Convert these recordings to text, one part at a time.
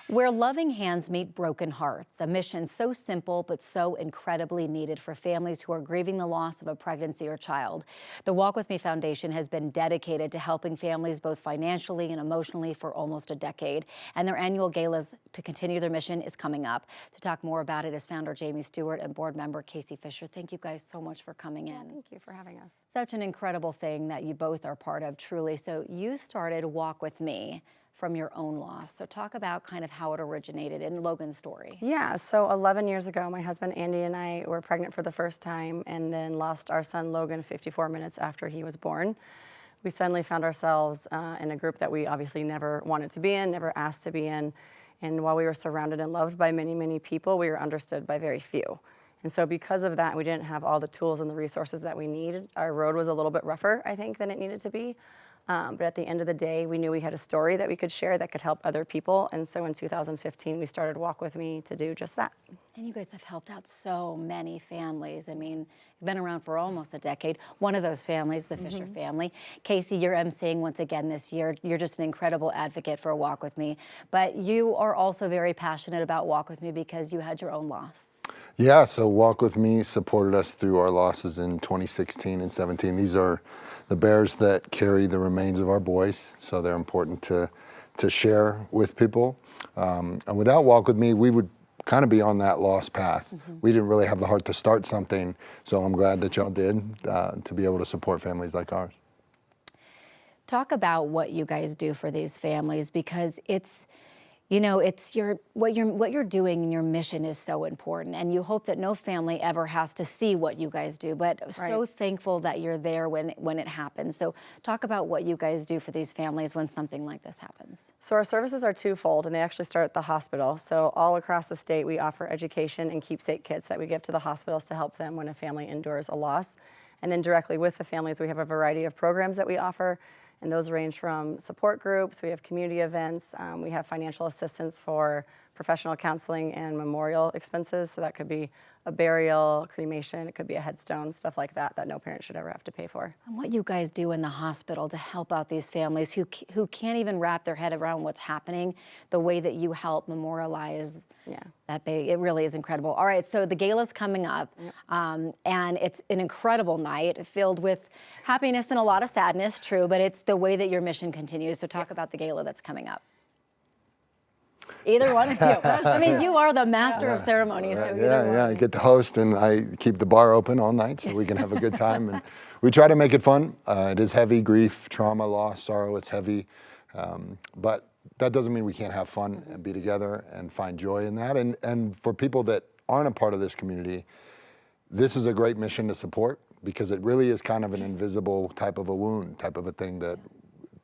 Where loving hands meet broken hearts, a mission so simple but so incredibly needed for families who are grieving the loss of a pregnancy or child. The Walk With Me Foundation has been dedicated to helping families both financially and emotionally for almost a decade, and their annual galas to continue their mission is coming up. To talk more about it is founder Jamie Stewart and board member Casey Fisher. Thank you guys so much for coming in. Yeah, thank you for having us. Such an incredible thing that you both are part of, truly. So you started Walk With Me from your own loss. So talk about kind of how it originated in Logan's story. Yeah, so 11 years ago, my husband Andy and I were pregnant for the first time and then lost our son Logan 54 minutes after he was born. We suddenly found ourselves in a group that we obviously never wanted to be in, never asked to be in. And while we were surrounded and loved by many, many people, we were understood by very few. And so because of that, we didn't have all the tools and the resources that we needed. Our road was a little bit rougher, I think, than it needed to be. But at the end of the day, we knew we had a story that we could share that could help other people. And so in 2015, we started Walk With Me to do just that. And you guys have helped out so many families. I mean, you've been around for almost a decade. One of those families, the Fisher family. Casey, you're emceeing once again this year. You're just an incredible advocate for Walk With Me. But you are also very passionate about Walk With Me because you had your own loss. Yeah, so Walk With Me supported us through our losses in 2016 and 17. These are the bears that carry the remains of our boys, so they're important to share with people. And without Walk With Me, we would kind of be on that lost path. We didn't really have the heart to start something, so I'm glad that y'all did to be able to support families like ours. Talk about what you guys do for these families, because it's, you know, it's what you're doing and your mission is so important, and you hope that no family ever has to see what you guys do, but so thankful that you're there when it happens. So talk about what you guys do for these families when something like this happens. So our services are twofold, and they actually start at the hospital. So all across the state, we offer education and keepsake kits that we give to the hospitals to help them when a family endures a loss. And then directly with the families, we have a variety of programs that we offer. And those range from support groups, we have community events, we have financial assistance for professional counseling and memorial expenses. So that could be a burial, cremation, it could be a headstone, stuff like that, that no parent should ever have to pay for. And what you guys do in the hospital to help out these families who can't even wrap their head around what's happening, the way that you help memorialize that baby, it really is incredible. All right, so the gala's coming up, and it's an incredible night filled with happiness and a lot of sadness, true, but it's the way that your mission continues. So talk about the gala that's coming up. Either one of you. I mean, you are the master of ceremonies. So I get to host, and I keep the bar open all night so we can have a good time. And we try to make it fun. It is heavy: grief, trauma, loss, sorrow. It's heavy, but that doesn't mean we can't have fun and be together and find joy in that. And for people that aren't a part of this community, this is a great mission to support, because it really is kind of an invisible type of a wound, type of a thing that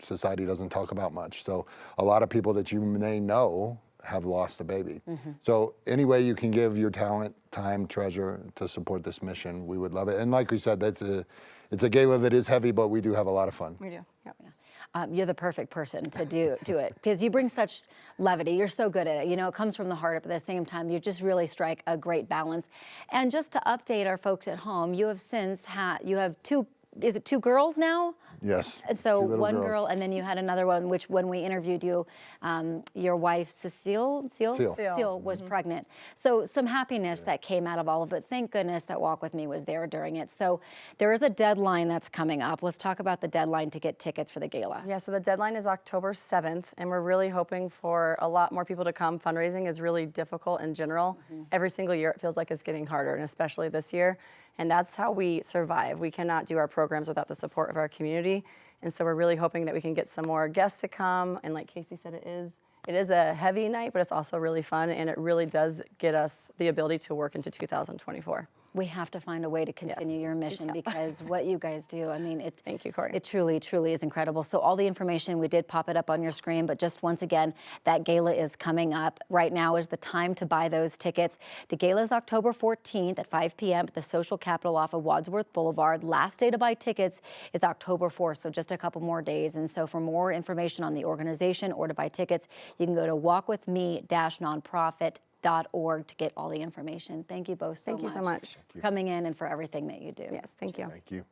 society doesn't talk about much. So a lot of people that you may know have lost a baby. So any way you can give your talent, time, treasure to support this mission, we would love it. And like we said, it's a gala that is heavy, but we do have a lot of fun. We do, yep. You're the perfect person to do it, because you bring such levity. You're so good at it. You know, it comes from the heart, but at the same time, you just really strike a great balance. And just to update our folks at home, you have since you have two girls now? Yes. So one girl, and then you had another one, which when we interviewed you, your wife, Cecile was pregnant. So some happiness that came out of all of it. Thank goodness that Walk With Me was there during it. So there is a deadline that's coming up. Let's talk about the deadline to get tickets for the gala. Yeah, so the deadline is October 7th, and we're really hoping for a lot more people to come. Fundraising is really difficult in general. Every single year it feels like it's getting harder, and especially this year. And that's how we survive. We cannot do our programs without the support of our community. And so we're really hoping that we can get some more guests to come. And like Casey said, it is a heavy night, but it's also really fun. And it really does get us the ability to work into 2024. We have to find a way to continue your mission, because what you guys do, I mean, thank you, Corey. It truly, truly is incredible. So all the information, we did pop it up on your screen, but just once again, that gala is coming up. Right now is the time to buy those tickets. The gala is October 14th at 5 p.m. at the Social Capitol off of Wadsworth Boulevard. Last day to buy tickets is October 4th, so just a couple more days. And so for more information on the organization or to buy tickets, you can go to walkwithme-nonprofit.org to get all the information. Thank you both so much. Thank you so much for coming in and for everything that you do. Yes, thank you. Thank you.